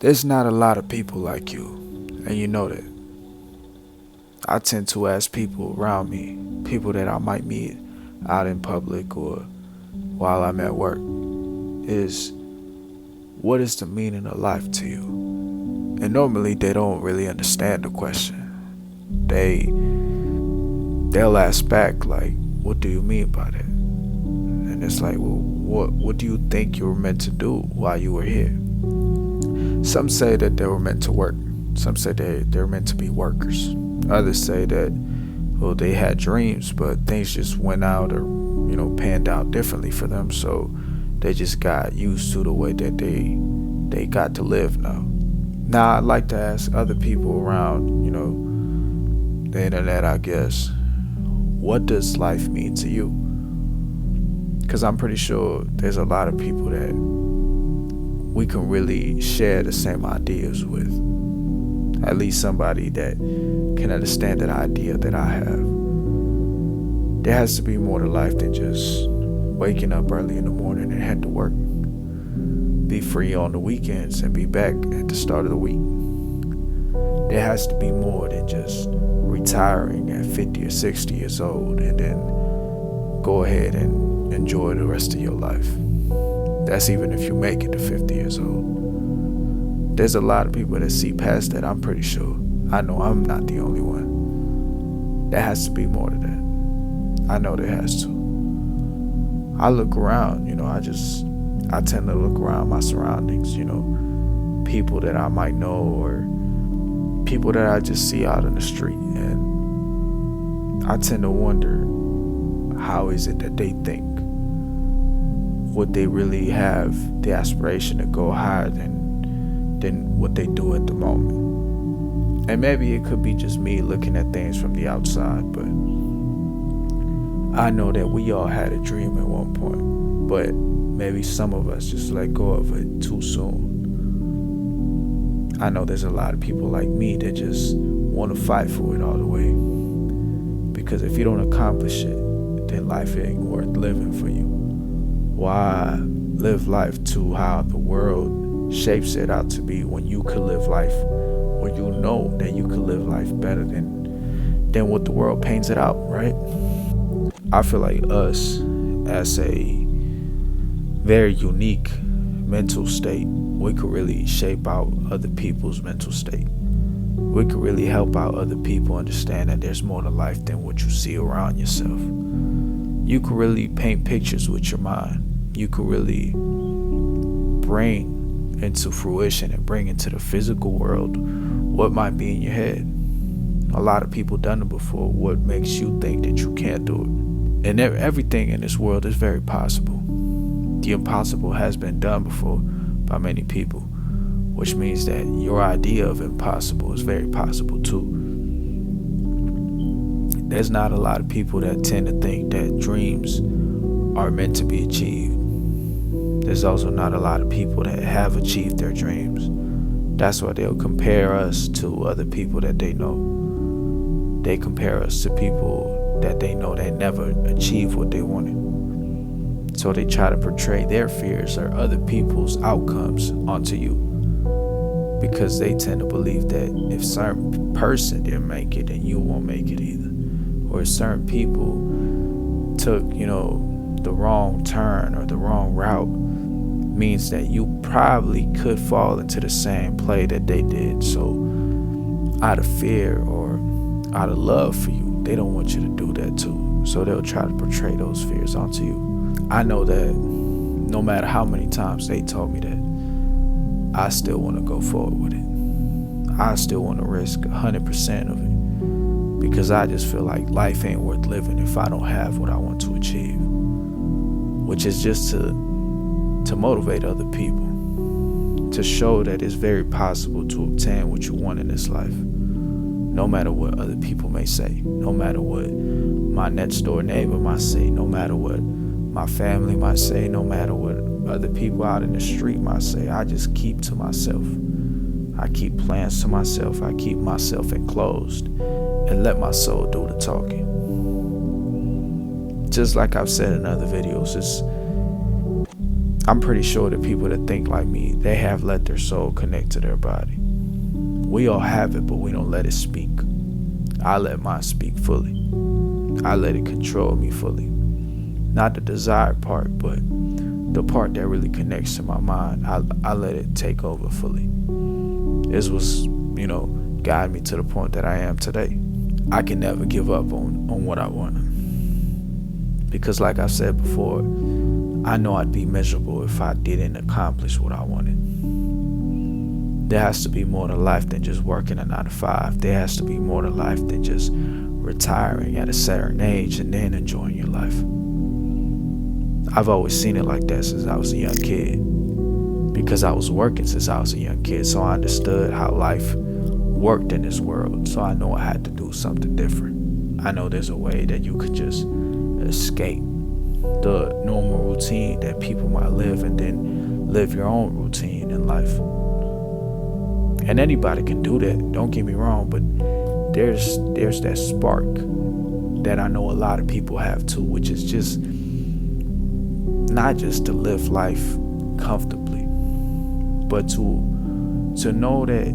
There's not a lot of people like you, and you know that. I tend to ask people around me, people that I might meet out in public or while I'm at work, is what is the meaning of life to you? And normally they don't really understand the question. They'll ask back like, what do you mean by that? And it's like, well, what do you think you were meant to do while you were here? Some say that they were meant to work. Some say they're meant to be workers. Others say that, well, they had dreams, but things just went out or, panned out differently for them. So they just got used to the way that they got to live now. Now, I'd like to ask other people around, the internet, I guess, what does life mean to you? Because I'm pretty sure there's a lot of people that we can really share the same ideas with. At least somebody that can understand that idea that I have. There has to be more to life than just waking up early in the morning and head to work. Be free on the weekends and be back at the start of the week. There has to be more than just retiring at 50 or 60 years old and then go ahead and enjoy the rest of your life. That's even if you make it to 50 years old. There's a lot of people that see past that, I'm pretty sure. I know I'm not the only one. There has to be more to that. I know there has to. I look around, I tend to look around my surroundings, people that I might know or people that I just see out in the street, and I tend to wonder, how is it that they think? Would they really have the aspiration to go higher than what they do at the moment? And maybe it could be just me looking at things from the outside, but I know that we all had a dream at one point, but maybe some of us just let go of it too soon. I know there's a lot of people like me that just want to fight for it all the way, because if you don't accomplish it, then life ain't worth living for you. Why live life to how the world shapes it out to be when you could live life, or you know that you could live life better than what the world paints it out, right? I feel like us, as a very unique mental state, we could really shape out other people's mental state. We could really help out other people understand that there's more to life than what you see around yourself. You could really paint pictures with your mind. You could really bring into fruition and bring into the physical world what might be in your head. A lot of people done it before. What makes you think that you can't do it? And everything in this world is very possible. The impossible has been done before by many people, which means that your idea of impossible is very possible too. There's not a lot of people that tend to think that dreams are meant to be achieved. There's also not a lot of people that have achieved their dreams. That's why they'll compare us to other people that they know. They compare us to people that they know that never achieved what they wanted. So they try to portray their fears or other people's outcomes onto you, because they tend to believe that if certain person didn't make it, then you won't make it either. Or if certain people took, the wrong turn or the wrong route, means that you probably could fall into the same play that they did. So out of fear or out of love for you, they don't want you to do that too. So they'll try to portray those fears onto you. I know that no matter how many times they told me that, I still want to go forward with it. I still want to risk 100% of it, because I just feel like life ain't worth living if I don't have what I want to achieve, which is just to motivate other people, to show that it's very possible to obtain what you want in this life, no matter what other people may say, no matter what my next door neighbor might say, no matter what my family might say, no matter what other people out in the street might say. I just keep to myself. I keep plans to myself. I keep myself enclosed and let my soul do the talking. Just like I've said in other videos, I'm pretty sure the people that think like me, they have let their soul connect to their body. We all have it, but we don't let it speak. I let mine speak fully. I let it control me fully. Not the desired part, but the part that really connects to my mind. I let it take over fully. This was, guide me to the point that I am today. I can never give up on what I want. Because like I said before, I know I'd be miserable if I didn't accomplish what I wanted. There has to be more to life than just working a 9 to 5. There has to be more to life than just retiring at a certain age and then enjoying your life. I've always seen it like that since I was a young kid, because I was working since I was a young kid, so I understood how life worked in this world. So I know I had to do something different. I know there's a way that you could just escape the normal routine that people might live and then live your own routine in life. And anybody can do that, don't get me wrong, but there's that spark that I know a lot of people have too, which is just not just to live life comfortably, but to know that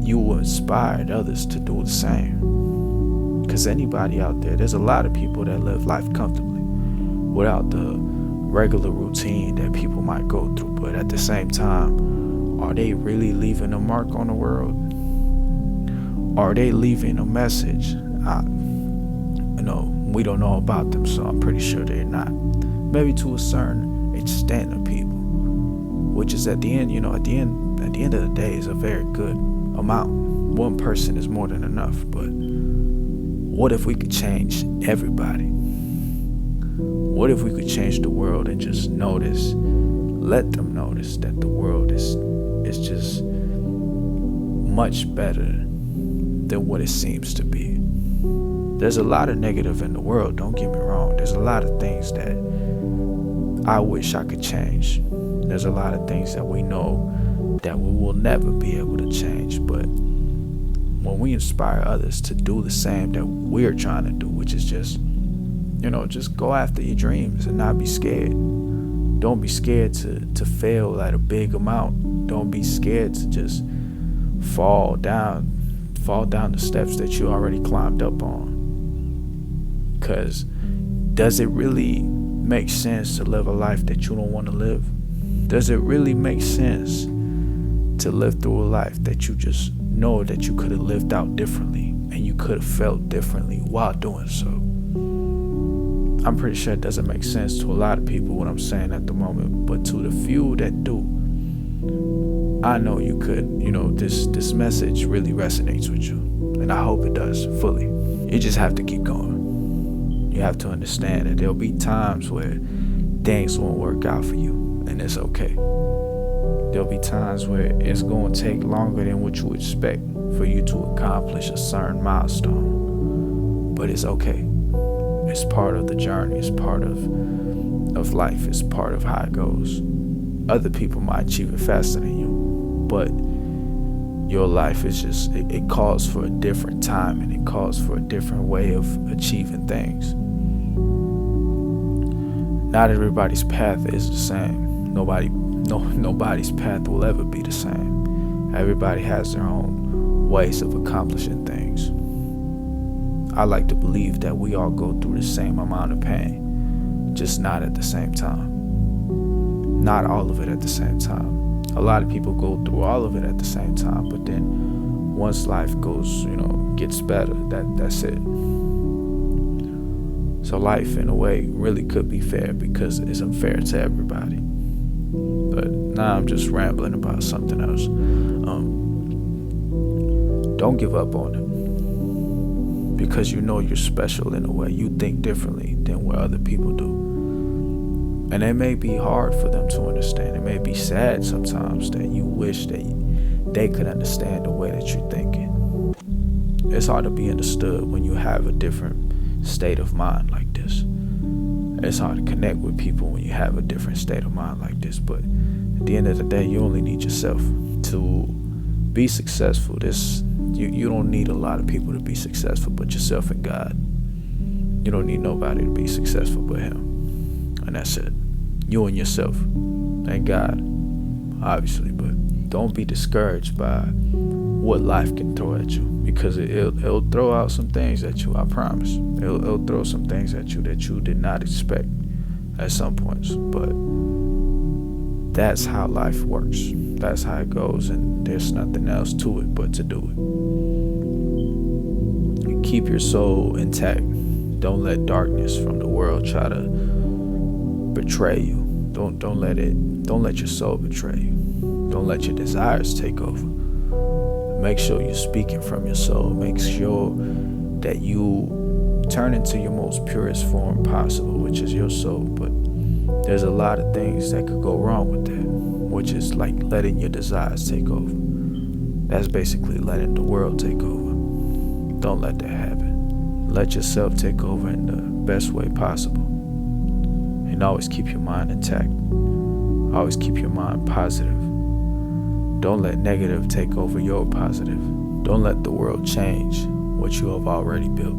you will inspire others to do the same. Because anybody out there's a lot of people that live life comfortably without the regular routine that people might go through. But at the same time, are they really leaving a mark on the world? Are they leaving a message? We don't know about them, so I'm pretty sure they're not. Maybe to a certain extent of people, which is at the end of the day is a very good amount. One person is more than enough, but what if we could change everybody? What if we could change the world and just let them notice that the world is just much better than what it seems to be. There's a lot of negative in the world, don't get me wrong. There's a lot of things that I wish I could change. There's a lot of things that we know that we will never be able to change. But when we inspire others to do the same that we're trying to do, which is just go after your dreams and not be scared. Don't be scared to fail at a big amount. Don't be scared to just fall down the steps that you already climbed up on. Because does it really make sense to live a life that you don't want to live? Does it really make sense to live through a life that you just know that you could have lived out differently and you could have felt differently while doing so? I'm pretty sure it doesn't make sense to a lot of people what I'm saying at the moment, but to the few that do, I know you could, this message really resonates with you, and I hope it does fully. You just have to keep going. You have to understand that there'll be times where things won't work out for you, and it's okay. There'll be times where it's going to take longer than what you expect for you to accomplish a certain milestone, but it's okay. It's part of the journey. It's part of life. It's part of how it goes. Other people might achieve it faster than you, but your life is just, it calls for a different time, and it calls for a different way of achieving things. Not everybody's path is the same. Nobody's path will ever be the same. Everybody has their own ways of accomplishing things. I like to believe that we all go through the same amount of pain, just not at the same time. Not all of it at the same time. A lot of people go through all of it at the same time, but then once life goes, gets better, that's it. So life, in a way, really could be fair because it's unfair to everybody. But now I'm just rambling about something else. Don't give up on it. Because you're special in a way. You think differently than what other people do. And it may be hard for them to understand. It may be sad sometimes that you wish that they could understand the way that you're thinking. It's hard to be understood when you have a different state of mind like this. It's hard to connect with people when you have a different state of mind like this. But at the end of the day, you only need yourself to be successful. You don't need a lot of people to be successful but yourself and God. You don't need nobody to be successful but Him. And that's it. You and yourself. Thank God, obviously, but don't be discouraged by what life can throw at you, because it'll throw out some things at you. I promise. It'll throw some things at you that you did not expect at some points, but that's how life works. That's how it goes, and there's nothing else to it but to do it. Keep your soul intact. Don't let darkness from the world try to betray you. Don't let your soul betray you. Don't let your desires take over. Make sure you're speaking from your soul. Make sure that you turn into your most purest form possible, which is your soul. But there's a lot of things that could go wrong with that, which is like letting your desires take over. That's basically letting the world take over. Don't let that happen. Let yourself take over in the best way possible. And always keep your mind intact. Always keep your mind positive. Don't let negative take over your positive. Don't let the world change what you have already built.